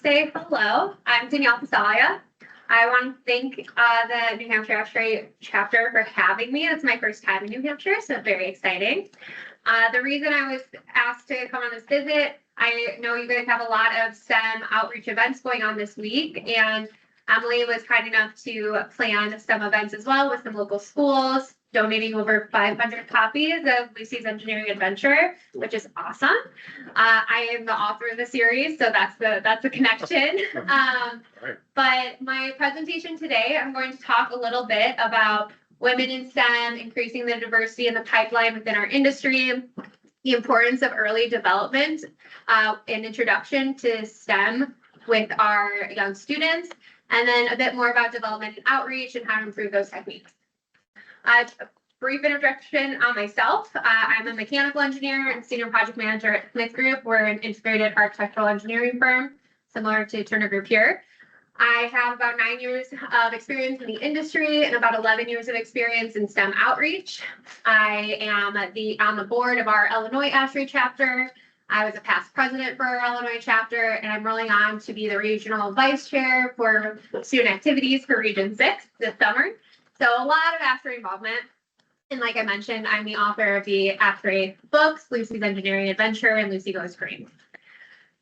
Say hello. I'm Danielle Passaglia. I want to thank the New Hampshire ASHRAE chapter for having me. It's my first time in New Hampshire, so it's very exciting. The reason I was asked to come on this visit, I know you guys have a lot of STEM outreach events going on this week, and Emily was kind enough to plan some events as well with some local schools, donating over 500 copies of Lucy's Engineering Adventure, which is awesome. I am the author of the series, so that's the connection. But my presentation today, I'm going to talk a little bit about women in STEM, increasing the diversity in the pipeline within our industry, the importance of early development, and introduction to STEM with our young students, and then a bit more about development and outreach and how to improve those techniques. A brief introduction on myself. I'm a mechanical engineer and senior project manager at Smith Group. We're an integrated architectural engineering firm, similar to Turner Group here. I have about 9 years of experience in the industry and about 11 years of experience in STEM outreach. I am on the board of our Illinois ASHRAE chapter. I was a past president for our Illinois chapter, and I'm rolling on to be the regional vice chair for student activities for Region 6 this summer. So a lot of ASHRAE involvement. And like I mentioned, I'm the author of the ASHRAE books, Lucy's Engineering Adventure and Lucy Goes Green.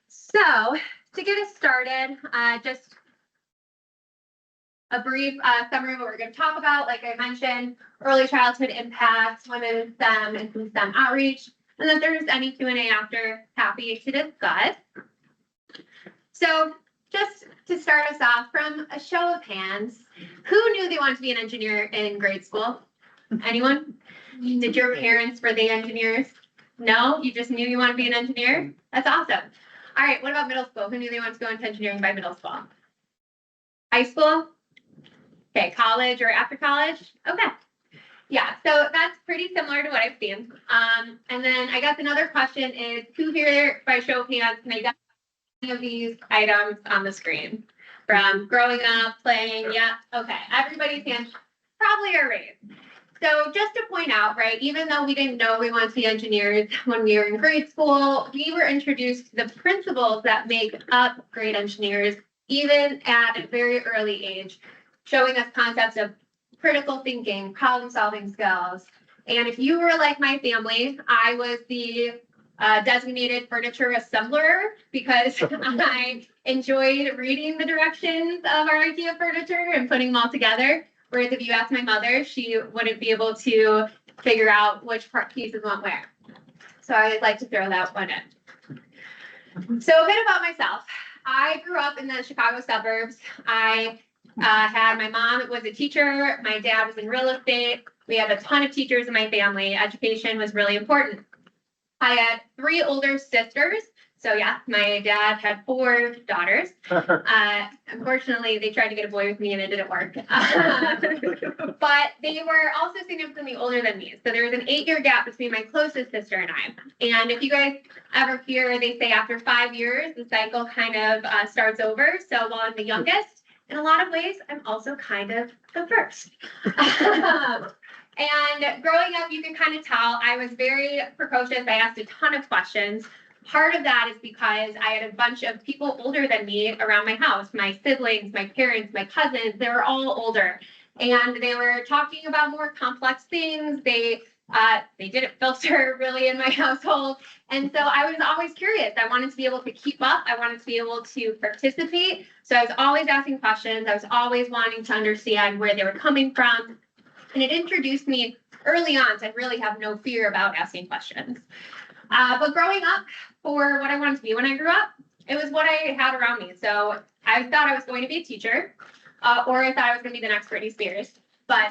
So to get us started, just a brief summary of what we're going to talk about. Like I mentioned, early childhood impacts, women in STEM, and some STEM outreach. And if there's any Q&A after, happy to discuss. So just to start us off, from a show of hands, who knew they wanted to be an engineer in grade school? Anyone? Did your parents, were they engineers? No, you just knew you wanted to be an engineer? That's awesome. All right, what about middle school? Who knew they wanted to go into engineering by middle school? High school? Okay, college or after college? Okay. Yeah, so that's pretty similar to what I've seen. And then I guess another question is, who here, by show of hands, can identify any of these items on the screen? From growing up, playing, yeah, okay. Everybody's hands probably are raised. So just to point out, right, even though we didn't know we wanted to be engineers when we were in grade school, we were introduced to the principles that make up great engineers, even at a very early age, showing us concepts of critical thinking, problem solving skills. And if you were like my family, I was the designated furniture assembler because I enjoyed reading the directions of our IKEA furniture and putting them all together. Whereas if you ask my mother, she wouldn't be able to figure out which pieces went where. So I'd like to throw that one in. So a bit about myself. I grew up in the Chicago suburbs. I had my mom was a teacher. My dad was in real estate. We had a ton of teachers in my family. Education was really important. I had 3 older sisters. So yeah, my dad had 4 daughters. Unfortunately, they tried to get a boy with me and it didn't work. But they were also significantly older than me. So there was an 8-year gap between my closest sister and I. And if you guys ever hear, they say after 5 years, the cycle kind of starts over. So while I'm the youngest, in a lot of ways, I'm also kind of the first. And growing up, you can kind of tell I was very precocious. I asked a ton of questions. Part of that is because I had a bunch of people older than me around my house, my siblings, my parents, my cousins, they were all older. And they were talking about more complex things. They didn't filter really in my household. And so I was always curious. I wanted to be able to keep up. I wanted to be able to participate. So I was always asking questions. I was always wanting to understand where they were coming from. And it introduced me early on to really have no fear about asking questions. But growing up, for what I wanted to be when I grew up, it was what I had around me. So I thought I was going to be a teacher, or I thought I was going to be the next Britney Spears. But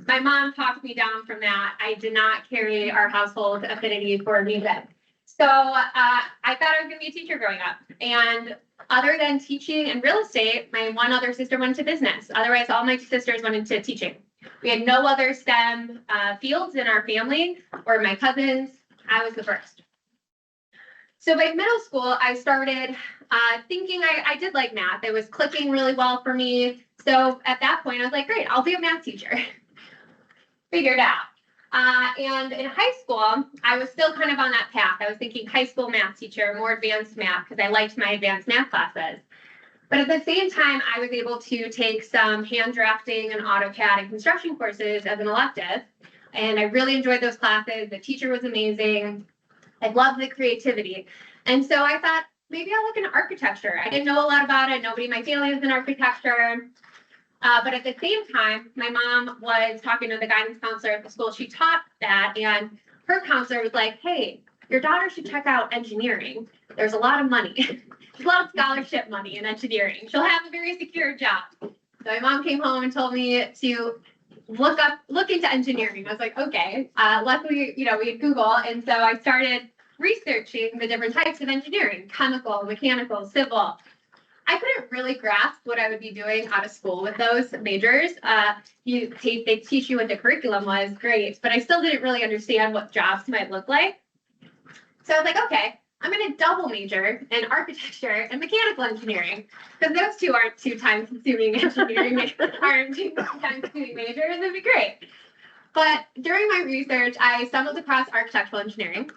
my mom talked me down from that. I did not carry our household affinity for music. So I thought I was going to be a teacher growing up. And other than teaching and real estate, my one other sister went into business. Otherwise, all my sisters went into teaching. We had no other STEM fields in our family or my cousins. I was the first. So by middle school, I started thinking I did like math. It was clicking really well for me. So at that point, I was like, great, I'll be a math teacher. Figured out. And in high school, I was still kind of on that path. I was thinking high school math teacher, more advanced math, because I liked my advanced math classes. But at the same time, I was able to take some hand drafting and AutoCAD and construction courses as an elective. And I really enjoyed those classes. The teacher was amazing. I loved the creativity. And so I thought, maybe I'll look into architecture. I didn't know a lot about it. Nobody in my family was in architecture. But at the same time, my mom was talking to the guidance counselor at the school she taught that, and her counselor was like, hey, your daughter should check out engineering. There's a lot of money. There's a lot of scholarship money in engineering. She'll have a very secure job. So my mom came home and told me to look into engineering. I was like, okay. Luckily, we had Google, and so I started researching the different types of engineering: chemical, mechanical, civil. I couldn't really grasp what I would be doing out of school with those majors. They teach you what the curriculum was, great, but I still didn't really understand what jobs might look like. So I was like, okay, I'm going to double major in architecture and mechanical engineering, because those two aren't two time-consuming aren't two time-consuming majors. It'd be great. But during my research, I stumbled across architectural engineering.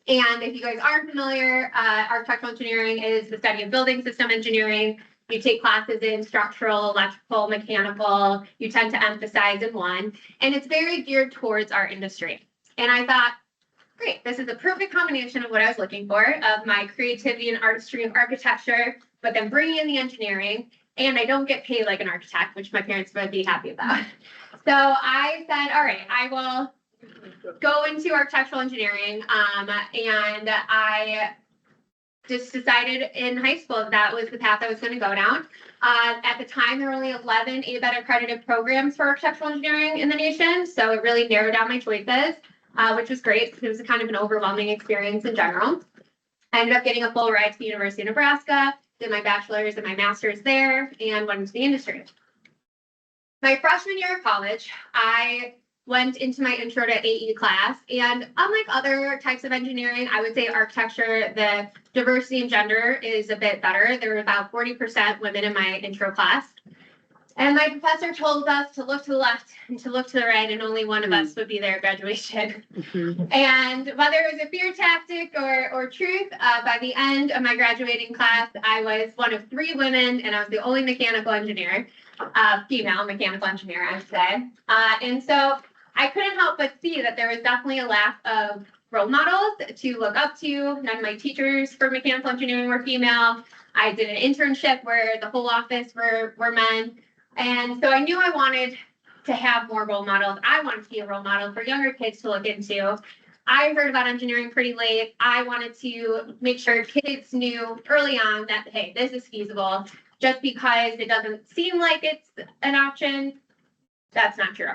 And if you guys aren't familiar, architectural engineering is the study of building system engineering. You take classes in structural, electrical, mechanical. You tend to emphasize in one. And it's very geared towards our industry. And I thought, great, this is a perfect combination of what I was looking for, of my creativity and artistry of architecture, but then bringing in the engineering. And I don't get paid like an architect, which my parents would be happy about. So I said, all right, I will go into architectural engineering. And I just decided in high school that was the path I was going to go down. At the time, there were only 11 ABET accredited programs for architectural engineering in the nation. So it really narrowed down my choices, which was great because it was kind of an overwhelming experience in general. I ended up getting a full ride to the University of Nebraska, did my bachelor's and my master's there, and went into the industry. My freshman year of college, I went into my intro to AE class, and unlike other types of engineering, I would say architecture, the diversity in gender is a bit better. There were about 40% women in my intro class. And my professor told us to look to the left and to look to the right, and only one of us would be there at graduation. And whether it was a fear tactic or truth, by the end of my graduating class, I was one of 3 women, and I was the only mechanical engineer, female mechanical engineer, I would say. And so I couldn't help but see that there was definitely a lack of role models to look up to. None of my teachers for mechanical engineering were female. I did an internship where the whole office were men. And so I knew I wanted to have more role models. I wanted to be a role model for younger kids to look into. I heard about engineering pretty late. I wanted to make sure kids knew early on that, hey, this is feasible. Just because it doesn't seem like it's an option, that's not true.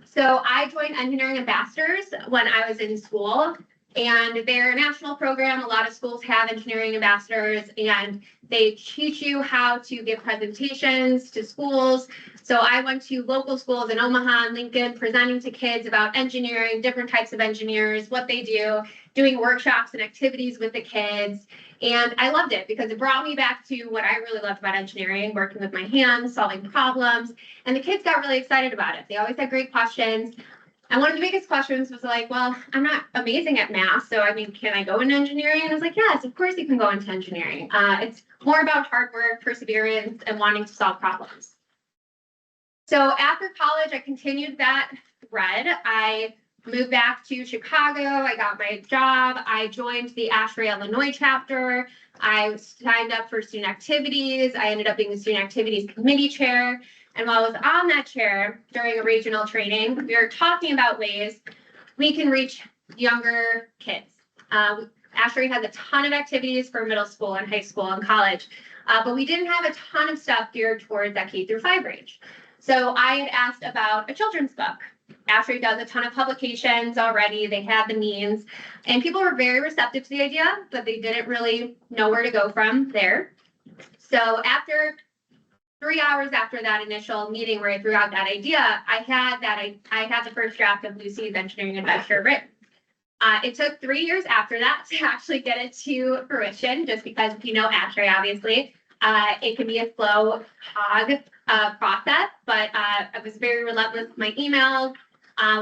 So I joined Engineering Ambassadors when I was in school, and they're a national program. A lot of schools have engineering ambassadors, and they teach you how to give presentations to schools. So I went to local schools in Omaha and Lincoln, presenting to kids about engineering, different types of engineers, what they do, doing workshops and activities with the kids. And I loved it because it brought me back to what I really loved about engineering, working with my hands, solving problems. And the kids got really excited about it. They always had great questions. And one of the biggest questions was like, well, I'm not amazing at math, so I mean, can I go into engineering? And I was like, yes, of course you can go into engineering. It's more about hard work, perseverance, and wanting to solve problems. So after college, I continued that thread. I moved back to Chicago. I got my job. I joined the ASHRAE Illinois chapter. I signed up for student activities. I ended up being the student activities committee chair. And while I was on that chair during a regional training, we were talking about ways we can reach younger kids. ASHRAE has a ton of activities for middle school and high school and college, but we didn't have a ton of stuff geared towards that K-5 range. So I had asked about a children's book. ASHRAE does a ton of publications already. They have the means, and people were very receptive to the idea, but they didn't really know where to go from there. So after 3 hours after that initial meeting where I threw out that idea, I had the first draft of Lucy's Engineering Adventure written. It took 3 years after that to actually get it to fruition, just because if you know ASHRAE, obviously, it can be a slow hog process, but I was very relentless with my emails.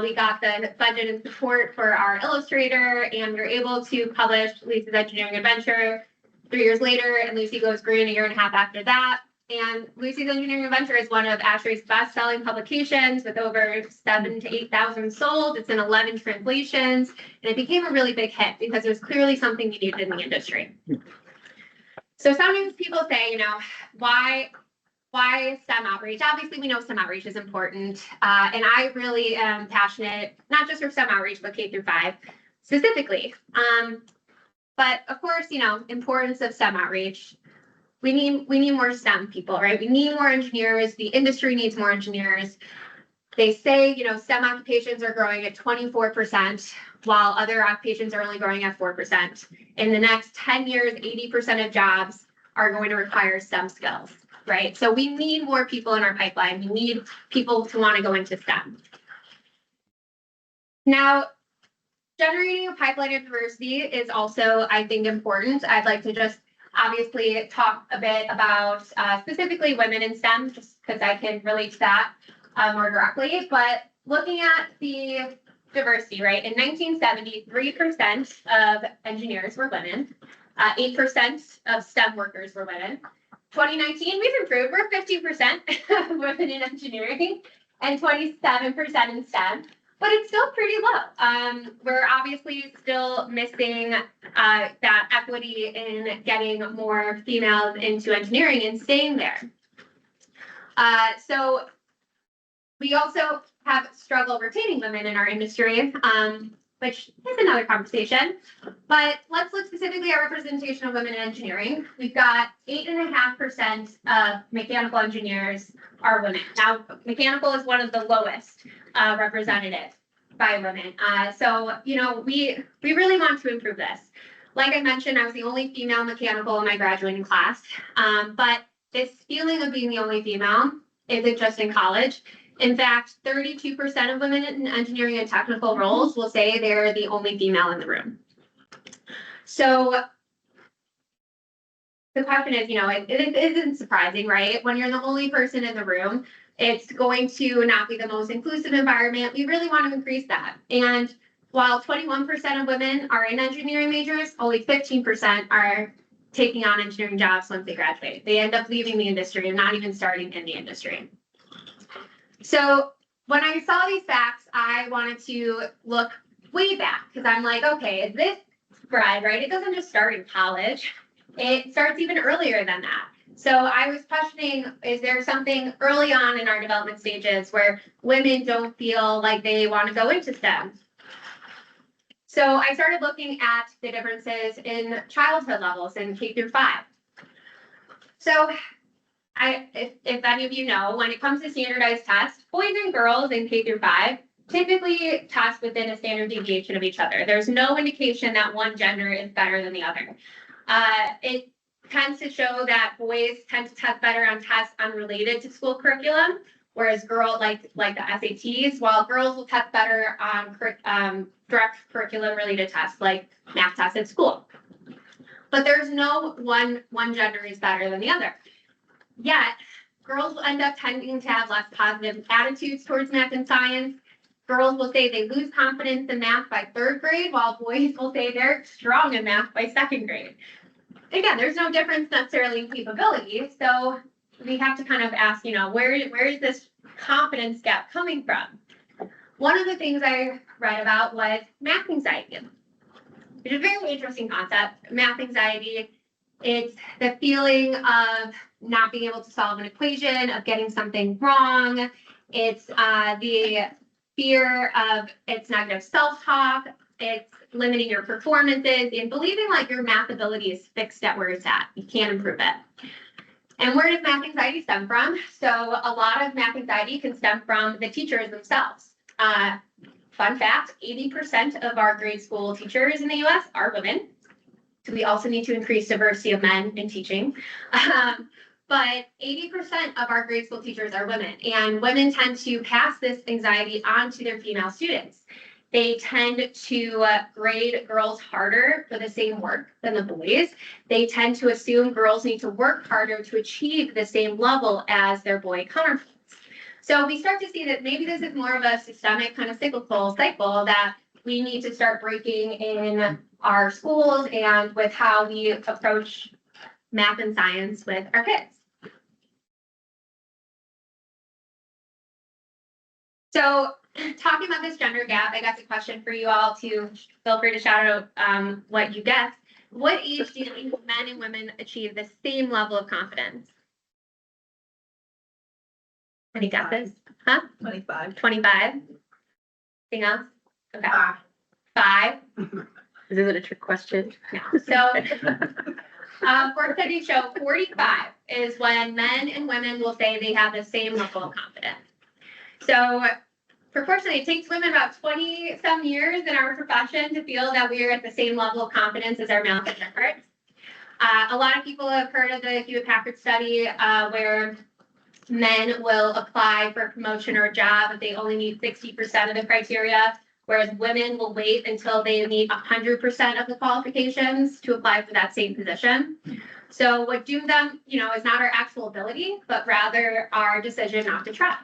We got the budget and support for our illustrator, and we were able to publish Lisa's Engineering Adventure 3 years later, and Lucy Goes Green a year and a half after that. And Lucy's Engineering Adventure is one of ASHRAE's best-selling publications with over 7,000 to 8,000 sold. It's in 11 translations, and it became a really big hit because it was clearly something you needed in the industry. So sometimes people say, you know, why STEM outreach? Obviously, we know STEM outreach is important, and I really am passionate, not just for STEM outreach, but K through 5 specifically. But of course, you know, importance of STEM outreach. We need more STEM people, right? We need more engineers. The industry needs more engineers. They say, you know, STEM occupations are growing at 24%, while other occupations are only growing at 4%. In the next 10 years, 80% of jobs are going to require STEM skills, right? So we need more people in our pipeline. We need people to want to go into STEM. Now, generating a pipeline of diversity is also, I think, important. I'd like to just obviously talk a bit about specifically women in STEM, just because I can relate to that more directly. But looking at the diversity, right? In 1970, 3% of engineers were women, 8% of STEM workers were women. 2019, we've improved. We're 50% women in engineering and 27% in STEM. But it's still pretty low. We're obviously still missing that equity in getting more females into engineering and staying there. So we also have struggle retaining women in our industry, which is another conversation. But let's look specifically at representation of women in engineering. We've got 8.5% of mechanical engineers are women. Now, mechanical is one of the lowest represented by women. So, you know, we really want to improve this. Like I mentioned, I was the only female mechanical in my graduating class. But this feeling of being the only female isn't just in college. In fact, 32% of women in engineering and technical roles will say they're the only female in the room. So the question is, you know, it isn't surprising, right? When you're the only person in the room, it's going to not be the most inclusive environment. We really want to increase that. And while 21% of women are in engineering majors, only 15% are taking on engineering jobs once they graduate. They end up leaving the industry and not even starting in the industry. So when I saw these facts, I wanted to look way back because I'm like, okay, is this spread, right? It doesn't just start in college. It starts even earlier than that. So I was questioning, is there something early on in our development stages where women don't feel like they want to go into STEM? So I started looking at the differences in childhood levels in K through 5. So if any of you know, when it comes to standardized tests, boys and girls in K through 5 typically test within a standard deviation of each other. There's no indication that one gender is better than the other. It tends to show that boys tend to test better on tests unrelated to school curriculum, whereas girls like the SATs, while girls will test better on direct curriculum related tests like math tests at school. But there's no one gender is better than the other. Yet, girls will end up tending to have less positive attitudes towards math and science. Girls will say they lose confidence in math by 3rd grade, while boys will say they're strong in math by 2nd grade. Again, there's no difference necessarily in capability, so we have to kind of ask, you know, where is this confidence gap coming from? One of the things I read about was math anxiety, which is a very interesting concept. Math anxiety, it's the feeling of not being able to solve an equation, of getting something wrong. It's the fear of its negative self-talk. It's limiting your performances and believing like your math ability is fixed at where it's at. You can't improve it. And where does math anxiety stem from? So a lot of math anxiety can stem from the teachers themselves. Fun fact, 80% of our grade school teachers in the US are women. So we also need to increase diversity of men in teaching. But 80% of our grade school teachers are women, and women tend to pass this anxiety on to their female students. They tend to grade girls harder for the same work than the boys. They tend to assume girls need to work harder to achieve the same level as their boy counterparts. So we start to see that maybe this is more of a systemic kind of cyclical cycle that we need to start breaking in our schools and with how we approach math and science with our kids. So talking about this gender gap, I got a question for you all to feel free to shout out what you guessed. What age do you think men and women achieve the same level of confidence? Any guesses? Huh? 25. 25? Anything else? Okay. 5? Is it a trick question? No. So for studies show 45 is when men and women will say they have the same level of confidence. So proportionally, it takes women about 20 some years in our profession to feel that we are at the same level of confidence as our male counterparts. A lot of people have heard of the Hewlett-Packard study where men will apply for a promotion or a job if they only meet 60% of the criteria, whereas women will wait until they meet 100% of the qualifications to apply for that same position. So what doomed them, is not our actual ability, but rather our decision not to try.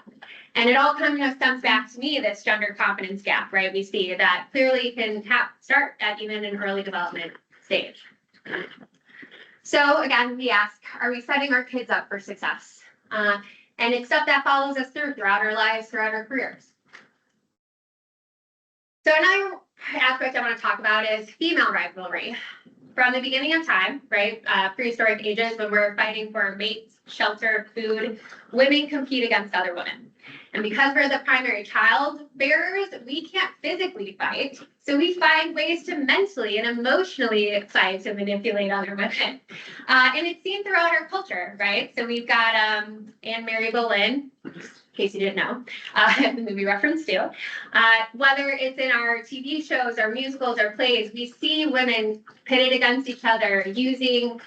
And it all kind of stems back to me, this gender confidence gap, right? We see that clearly can start at even an early development stage. So again, we ask, are we setting our kids up for success? And it's stuff that follows us throughout our lives, throughout our careers. So another aspect I want to talk about is female rivalry. From the beginning of time, right, prehistoric ages, when we're fighting for mates, shelter, food, women compete against other women. And because we're the primary child bearers, we can't physically fight. So we find ways to mentally and emotionally fight to manipulate other women. And it's seen throughout our culture, right? So we've got Anne Mary Boleyn, in case you didn't know, the movie reference too. Whether it's in our TV shows, our musicals, our plays, we see women pitted against each other using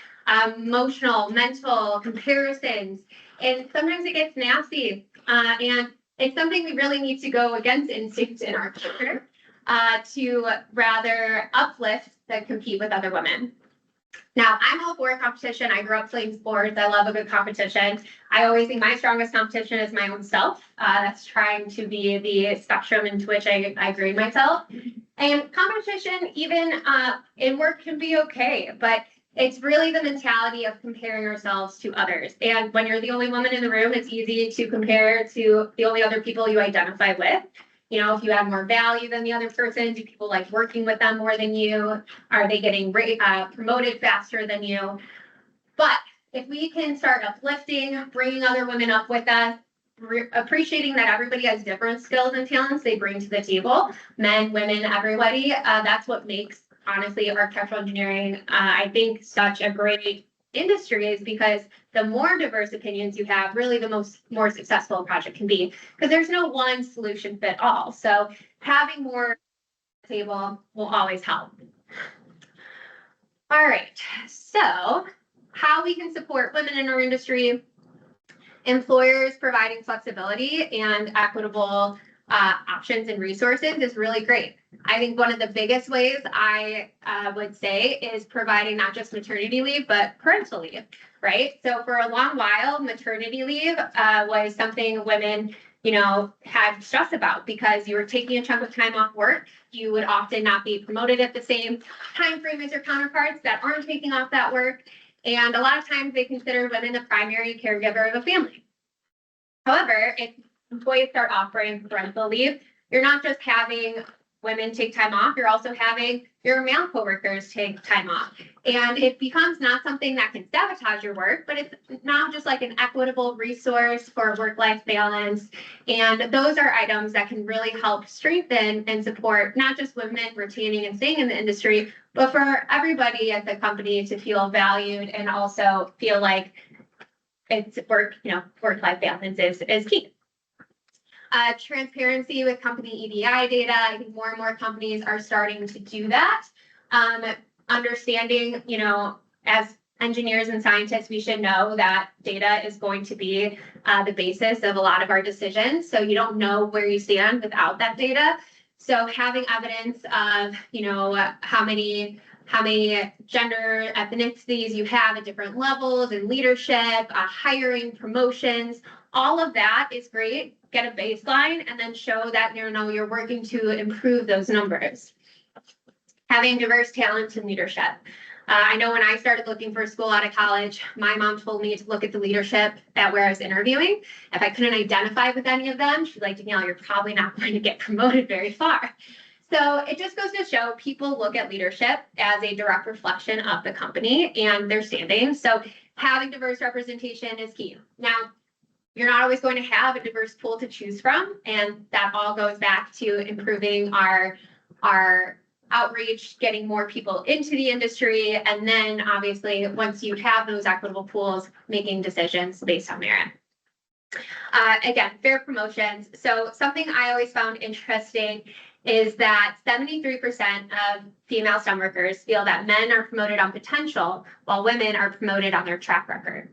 emotional, mental comparisons. And sometimes it gets nasty. And it's something we really need to go against instinct in our culture to rather uplift than compete with other women. Now, I'm all for competition. I grew up playing sports. I love a good competition. I always think my strongest competition is my own self. That's trying to be the spectrum into which I grade myself. And competition, even in work, can be okay, but it's really the mentality of comparing ourselves to others. And when you're the only woman in the room, it's easy to compare to the only other people you identify with. If you have more value than the other person, do people like working with them more than you? Are they getting promoted faster than you? But if we can start uplifting, bringing other women up with us, appreciating that everybody has different skills and talents they bring to the table, men, women, everybody, that's what makes, honestly, architectural engineering, I think, such a great industry, is because the more diverse opinions you have, really the more successful a project can be, because there's no one solution fit all. So having more on the table will always help. All right, so how we can support women in our industry. Employers providing flexibility and equitable options and resources is really great. I think one of the biggest ways I would say is providing not just maternity leave, but parental leave, right? So for a long while, maternity leave was something women, had stress about, because you were taking a chunk of time off work. You would often not be promoted at the same time frame as your counterparts that aren't taking off that work. And a lot of times they consider women the primary caregiver of a family. However, if employees start offering parental leave, you're not just having women take time off, you're also having your male coworkers take time off. And it becomes not something that can sabotage your work, but it's now just like an equitable resource for work-life balance. And those are items that can really help strengthen and support not just women retaining and staying in the industry, but for everybody at the company to feel valued and also feel like it's work-life balance is key. Transparency with company EDI data. I think more and more companies are starting to do that. Understanding, as engineers and scientists, we should know that data is going to be the basis of a lot of our decisions. So you don't know where you stand without that data. So having evidence of, how many gender ethnicities you have at different levels and leadership, hiring, promotions, all of that is great. Get a baseline and then show that you're working to improve those numbers. Having diverse talent in leadership. I know when I started looking for a school out of college, my mom told me to look at the leadership at where I was interviewing. If I couldn't identify with any of them, she's like, Danielle, you're probably not going to get promoted very far. So it just goes to show people look at leadership as a direct reflection of the company and their standing. So having diverse representation is key. Now, you're not always going to have a diverse pool to choose from, and that all goes back to improving our outreach, getting more people into the industry, and then obviously once you have those equitable pools, making decisions based on merit. Again, fair promotions. So something I always found interesting is that 73% of female STEM workers feel that men are promoted on potential while women are promoted on their track record.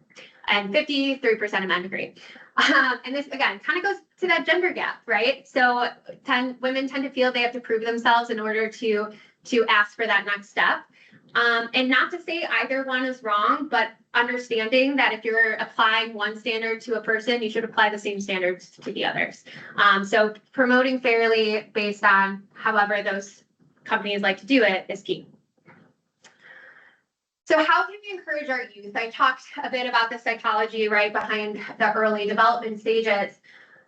And 53% of men agree. And this, again, kind of goes to that gender gap, right? So women tend to feel they have to prove themselves in order to ask for that next step. And not to say either one is wrong, but understanding that if you're applying one standard to a person, you should apply the same standards to the others. So promoting fairly based on however those companies like to do it is key. So how can we encourage our youth? I talked a bit about the psychology right behind the early development stages.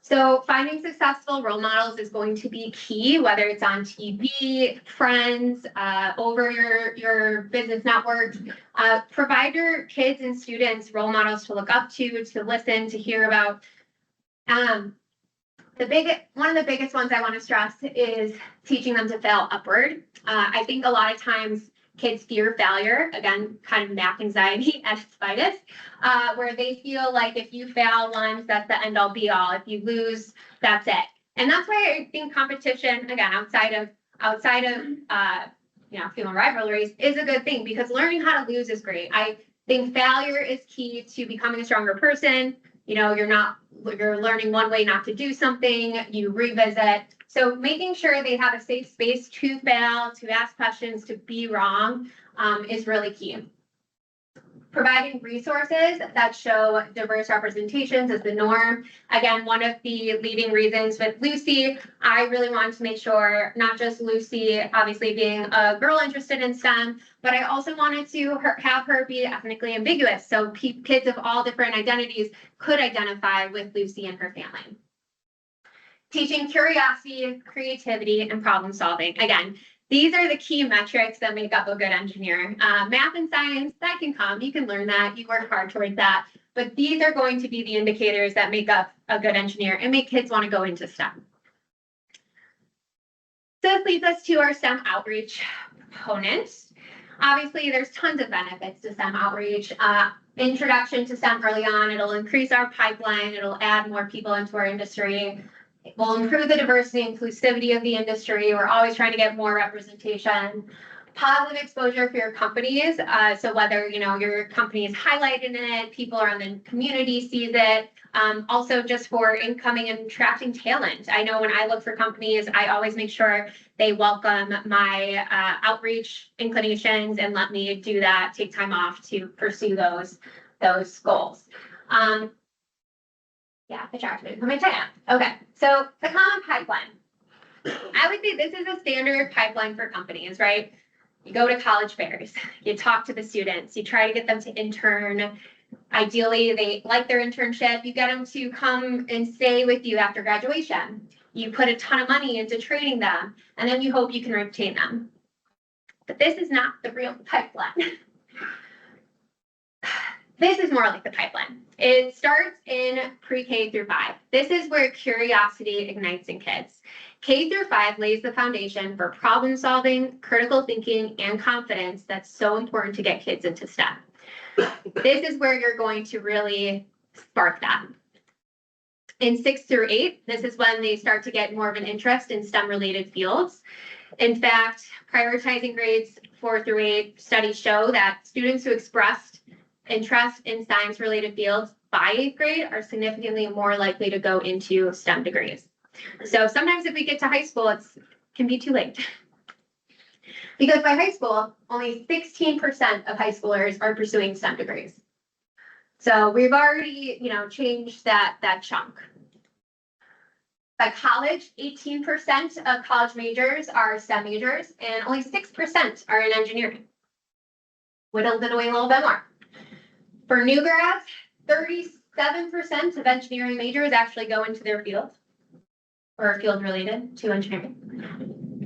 So finding successful role models is going to be key, whether it's on TV, friends, over your business network. Provide your kids and students role models to look up to listen, to hear about. One of the biggest ones I want to stress is teaching them to fail upward. I think a lot of times kids fear failure, again, kind of math anxiety at its finest, where they feel like if you fail once, that's the end all be all. If you lose, that's it. And that's why I think competition, again, outside of human rivalries is a good thing, because learning how to lose is great. I think failure is key to becoming a stronger person. You're learning one way not to do something, you revisit. So making sure they have a safe space to fail, to ask questions, to be wrong is really key. Providing resources that show diverse representations is the norm. Again, one of the leading reasons with Lucy, I really wanted to make sure, not just Lucy, obviously being a girl interested in STEM, but I also wanted to have her be ethnically ambiguous. So kids of all different identities could identify with Lucy and her family. Teaching curiosity, creativity, and problem solving. Again, these are the key metrics that make up a good engineer. Math and science, that can come. You can learn that. You work hard towards that. But these are going to be the indicators that make up a good engineer and make kids want to go into STEM. So this leads us to our STEM outreach components. Obviously, there's tons of benefits to STEM outreach. Introduction to STEM early on, it'll increase our pipeline. It'll add more people into our industry. It will improve the diversity and inclusivity of the industry. We're always trying to get more representation. Positive exposure for your companies. So whether your company is highlighted in it, people around the community sees it. Also just for incoming and attracting talent. I know when I look for companies, I always make sure they welcome my outreach inclinations and let me do that, take time off to pursue those goals. Yeah, the track put my tag. Okay, so the common pipeline. I would say this is a standard pipeline for companies, right? You go to college fairs, you talk to the students, you try to get them to intern. Ideally, they like their internship. You get them to come and stay with you after graduation. You put a ton of money into training them, and then you hope you can retain them. But this is not the real pipeline. This is more like the pipeline. It starts in pre-K through 5. This is where curiosity ignites in kids. K through 5 lays the foundation for problem solving, critical thinking, and confidence that's so important to get kids into STEM. This is where you're going to really spark that. In 6 through 8, this is when they start to get more of an interest in STEM-related fields. In fact, prioritizing grades 4 through 8, studies show that students who expressed interest in science-related fields by 8th grade are significantly more likely to go into STEM degrees. So sometimes if we get to high school, it can be too late. Because by high school, only 16% of high schoolers are pursuing STEM degrees. So we've already, changed that chunk. By college, 18% of college majors are STEM majors, and only 6% are in engineering. whittled it away a little bit more. For new grads, 37% of engineering majors actually go into their field or field related to engineering.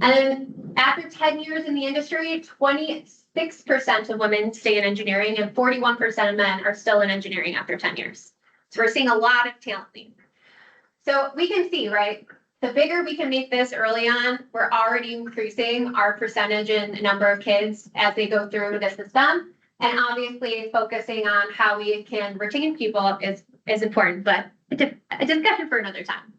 And then after 10 years in the industry, 26% of women stay in engineering and 41% of men are still in engineering after 10 years. So we're seeing a lot of talent leave. So we can see, right, the bigger we can make this early on, we're already increasing our percentage in number of kids as they go through the system. And obviously focusing on how we can retain people is important, but a discussion for another time.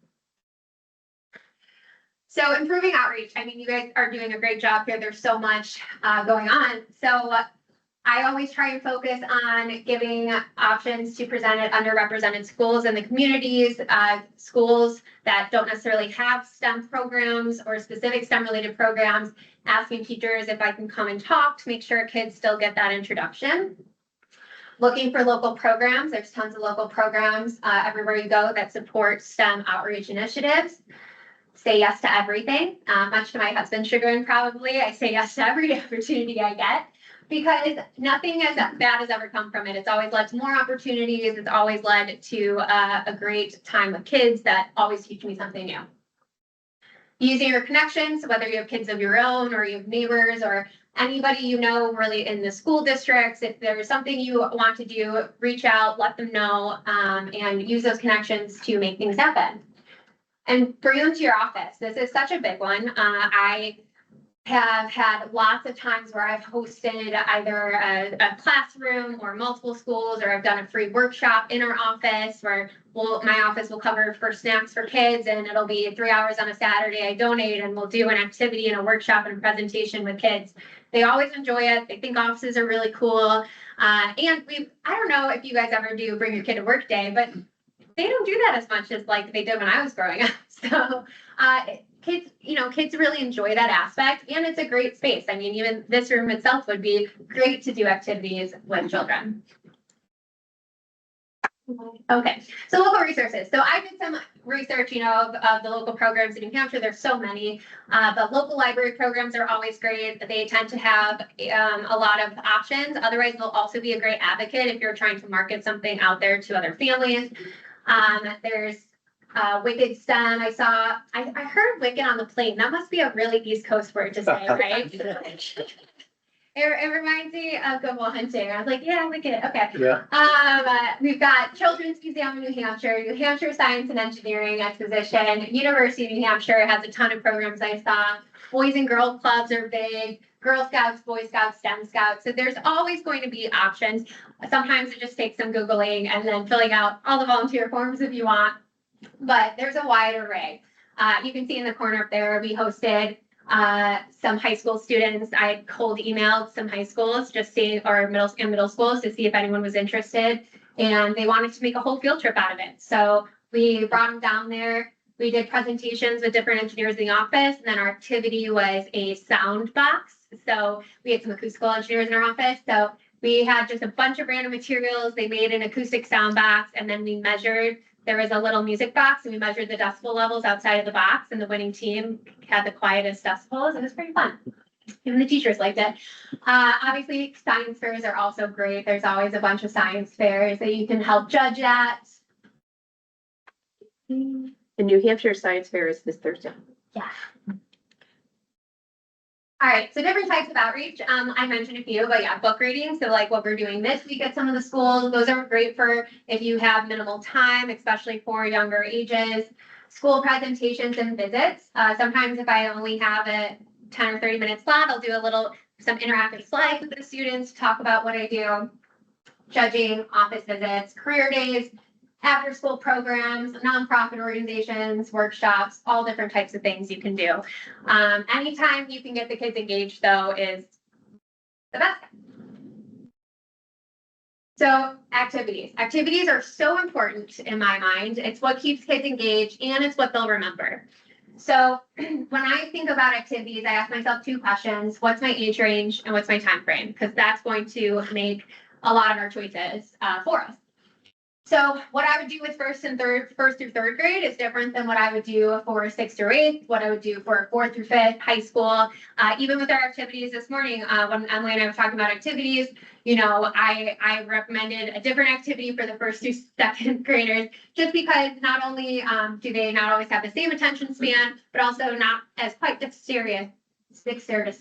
So improving outreach, I mean, you guys are doing a great job here. There's so much going on. So I always try and focus on giving options to present at underrepresented schools in the communities, schools that don't necessarily have STEM programs or specific STEM related programs, asking teachers if I can come and talk to make sure kids still get that introduction. Looking for local programs. There's tons of local programs everywhere you go that support STEM outreach initiatives. Say yes to everything, much to my husband's chagrin probably. I say yes to every opportunity I get because nothing as bad has ever come from it. It's always led to more opportunities. It's always led to a great time with kids that always teach me something new. Using your connections, whether you have kids of your own or you have neighbors or anybody you know really in the school districts, if there's something you want to do, reach out, let them know, and use those connections to make things happen. And bring them to your office. This is such a big one. I have had lots of times where I've hosted either a classroom or multiple schools, or I've done a free workshop in our office where my office will cover for snacks for kids, and it'll be 3 hours on a Saturday. I donate and we'll do an activity and a workshop and a presentation with kids. They always enjoy it. They think offices are really cool. And I don't know if you guys ever do bring your kid to work day, but they don't do that as much as like they did when I was growing up. So kids really enjoy that aspect, and it's a great space. I mean, even this room itself would be great to do activities with children. Okay, so local resources. So I did some research, of the local programs in New Hampshire. There's so many, but local library programs are always great. They tend to have a lot of options. Otherwise, they'll also be a great advocate if you're trying to market something out there to other families. There's Wicked STEM. I heard Wicked on the plane. That must be a really East Coast word to say, right? It reminds me of Good Will Hunting. I was like, yeah, Wicked. Okay. Yeah. We've got Children's Museum in New Hampshire Science and Engineering Exposition. University of New Hampshire has a ton of programs I saw. Boys and Girls Clubs are big. Girl Scouts, Boy Scouts, STEM Scouts. So there's always going to be options. Sometimes it just takes some Googling and then filling out all the volunteer forms if you want. But there's a wide array. You can see in the corner up there, we hosted some high school students. I cold emailed some high schools or middle schools to see if anyone was interested. And they wanted to make a whole field trip out of it. So we brought them down there. We did presentations with different engineers in the office. And then our activity was a sound box. So we had some acoustical engineers in our office. So we had just a bunch of random materials. They made an acoustic sound box, and then we measured. There was a little music box, and we measured the decibel levels outside of the box, and the winning team had the quietest decibels. It was pretty fun. Even the teachers liked it. Obviously, science fairs are also great. There's always a bunch of science fairs that you can help judge at. The New Hampshire Science Fair is this Thursday. Yeah. All right, so different types of outreach. I mentioned a few, but yeah, book reading. So like what we're doing this week at some of the schools, those are great for if you have minimal time, especially for younger ages. School presentations and visits. Sometimes if I only have a 10 or 30 minute slot, I'll do some interactive slides with the students, talk about what I do. Judging, office visits, career days, after school programs, nonprofit organizations, workshops, all different types of things you can do. Anytime you can get the kids engaged though is the best. So activities. Activities are so important in my mind. It's what keeps kids engaged and it's what they'll remember. So when I think about activities, I ask myself two questions. What's my age range and what's my time frame? Because that's going to make a lot of our choices for us. So what I would do with first through third grade is different than what I would do for sixth through eighth, what I would do for fourth through fifth, high school. Even with our activities this morning, when Emily and I were talking about activities, you know, I recommended a different activity for the first through second graders, just because not only do they not always have the same attention span, but also not as quite dexterous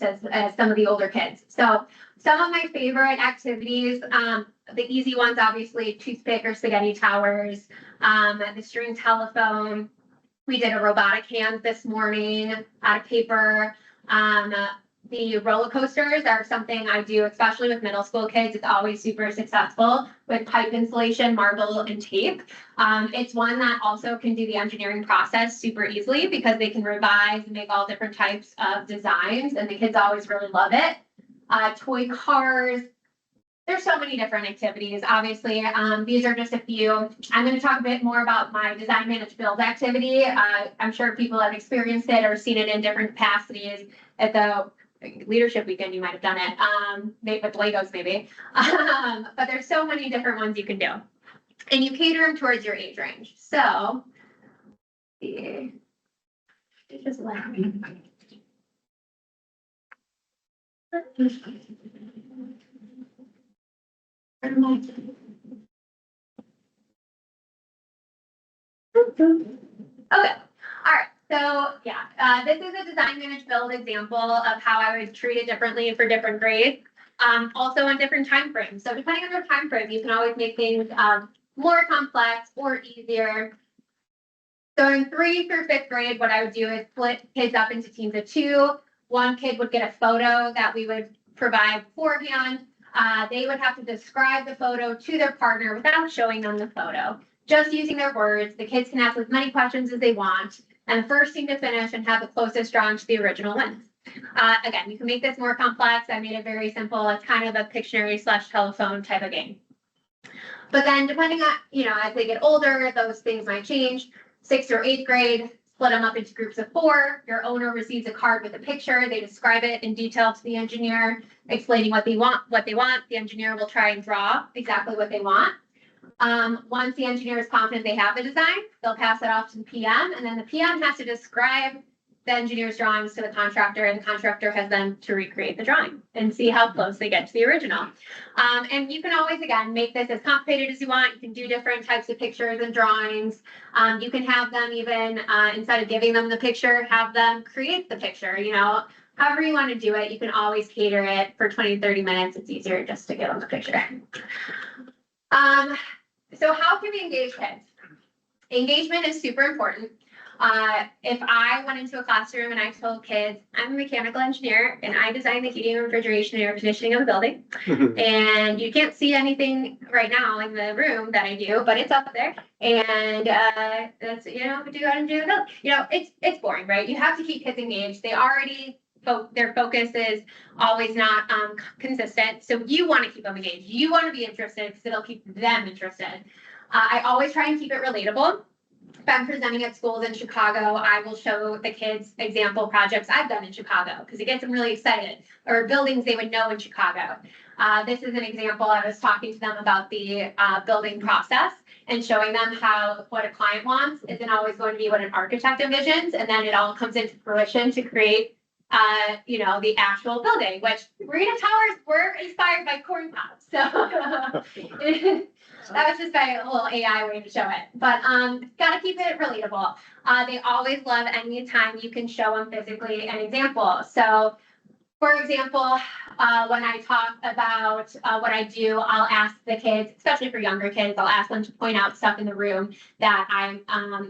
as some of the older kids. So some of my favorite activities, the easy ones, obviously, toothpick or spaghetti towers, the string telephone. We did a robotic hand this morning out of paper. The roller coasters are something I do, especially with middle school kids. It's always super successful with pipe insulation, marble, and tape. It's one that also can do the engineering process super easily because they can revise and make all different types of designs, and the kids always really love it. Toy cars. There's so many different activities. Obviously, these are just a few. I'm going to talk a bit more about my design manage build activity. I'm sure people have experienced it or seen it in different capacities. At the leadership weekend, you might have done it, with Legos maybe. But there's so many different ones you can do. And you cater them towards your age range. So, just let me. Okay, all right, so yeah, this is a design manage build example of how I would treat it differently for different grades, also on different time frames. So depending on your time frame, you can always make things more complex or easier. So in 3 through 5th grade, what I would do is split kids up into teams of 2. One kid would get a photo that we would provide beforehand. They would have to describe the photo to their partner without showing them the photo, just using their words. The kids can ask as many questions as they want, and the first team to finish and have the closest drawing to the original wins. Again, you can make this more complex. I made it very simple. It's kind of a Pictionary/telephone type of game. But then depending on, you know, as they get older, those things might change. 6th or 8th grade, split them up into groups of 4. Your owner receives a card with a picture. They describe it in detail to the engineer, explaining what they want. The engineer will try and draw exactly what they want. Once the engineer is confident they have the design, they'll pass it off to the PM, and then the PM has to describe the engineer's drawings to the contractor, and the contractor has then to recreate the drawing and see how close they get to the original. And you can always, again, make this as complicated as you want. You can do different types of pictures and drawings. You can have them even, instead of giving them the picture, have them create the picture, you know, however you want to do it. You can always cater it for 20, 30 minutes. It's easier just to give them the picture. So how can we engage kids? Engagement is super important. If I went into a classroom and I told kids, I'm a mechanical engineer and I design the heating, refrigeration, and air conditioning of a building, and you can't see anything right now in the room that I do, but it's up there, and that's, you know, do I do the, you know, it's boring, right? You have to keep kids engaged. They already their focus is always not consistent. So you want to keep them engaged. You want to be interested because it'll keep them interested. I always try and keep it relatable. If I'm presenting at schools in Chicago, I will show the kids example projects I've done in Chicago because it gets them really excited, or buildings they would know in Chicago. This is an example. I was talking to them about the building process and showing them how what a client wants isn't always going to be what an architect envisions, and then it all comes into fruition to create you know, the actual building, which Marina Towers were inspired by corn pops. So that was just my little AI way to show it. But got to keep it relatable. They always love any time you can show them physically an example. So, for example, when I talk about what I do, I'll ask the kids, especially for younger kids, I'll ask them to point out stuff in the room that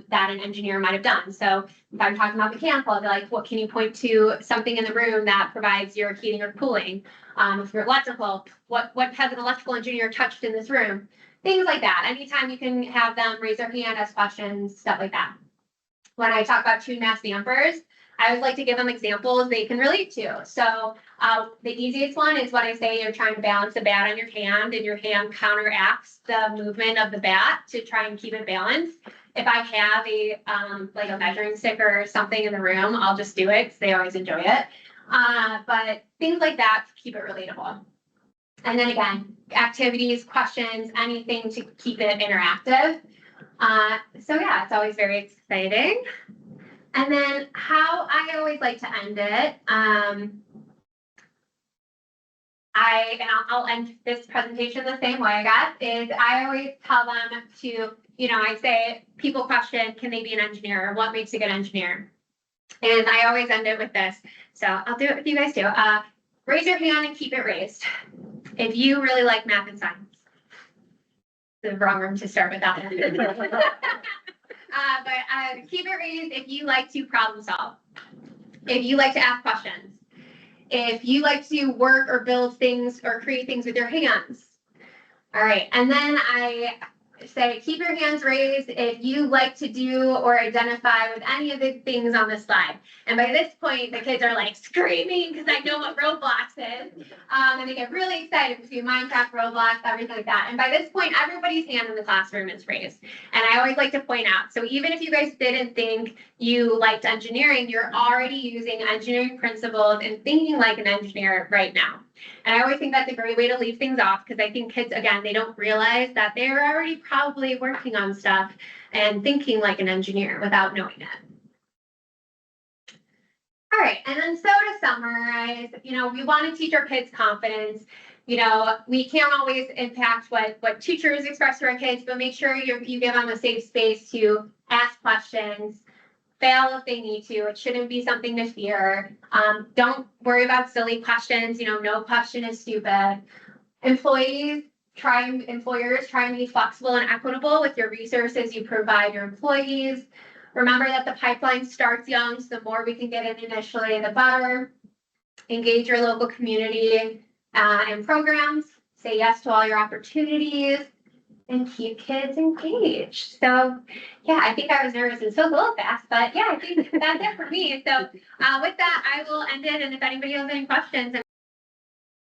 that an engineer might have done. So if I'm talking about mechanical, I'll be like, what can you point to something in the room that provides your heating or cooling? If you're electrical, what has an electrical engineer touched in this room? Things like that. Anytime you can have them raise their hand, ask questions, stuff like that. When I talk about tuned mass dampers, I always like to give them examples they can relate to. So the easiest one is when I say you're trying to balance a bat on your hand and your hand counteracts the movement of the bat to try and keep it balanced. If I have a like a measuring stick or something in the room, I'll just do it because they always enjoy it. But things like that to keep it relatable. And then again, activities, questions, anything to keep it interactive. So yeah, it's always very exciting. And then how I always like to end it, I'll end this presentation the same way, I guess, is I always tell them to, I say, people question, can they be an engineer, or what makes a good engineer? And I always end it with this. So I'll do it with you guys too. Raise your hand and keep it raised if you really like math and science. The wrong room to start with that one. But keep it raised if you like to problem solve, if you like to ask questions, if you like to work or build things or create things with your hands. All right, and then I say keep your hands raised if you like to do or identify with any of the things on the slide. And by this point, the kids are like screaming because I know what Roblox is. And they get really excited to do Minecraft, Roblox, everything like that. And by this point, everybody's hand in the classroom is raised. And I always like to point out, so even if you guys didn't think you liked engineering, you're already using engineering principles and thinking like an engineer right now. And I always think that's a great way to leave things off because I think kids, again, they don't realize that they're already probably working on stuff and thinking like an engineer without knowing it. All right, and then so to summarize, we want to teach our kids confidence. We can't always impact what teachers express to our kids, but make sure you give them a safe space to ask questions, fail if they need to. It shouldn't be something to fear. Don't worry about silly questions. No question is stupid. Employers, try and be flexible and equitable with your resources you provide your employees. Remember that the pipeline starts young, so the more we can get in initially, the better. Engage your local community and programs. Say yes to all your opportunities. And keep kids engaged. So yeah, I think I was nervous and spoke a little fast, but yeah, I think that's it for me. So with that, I will end it. And if anybody has any questions.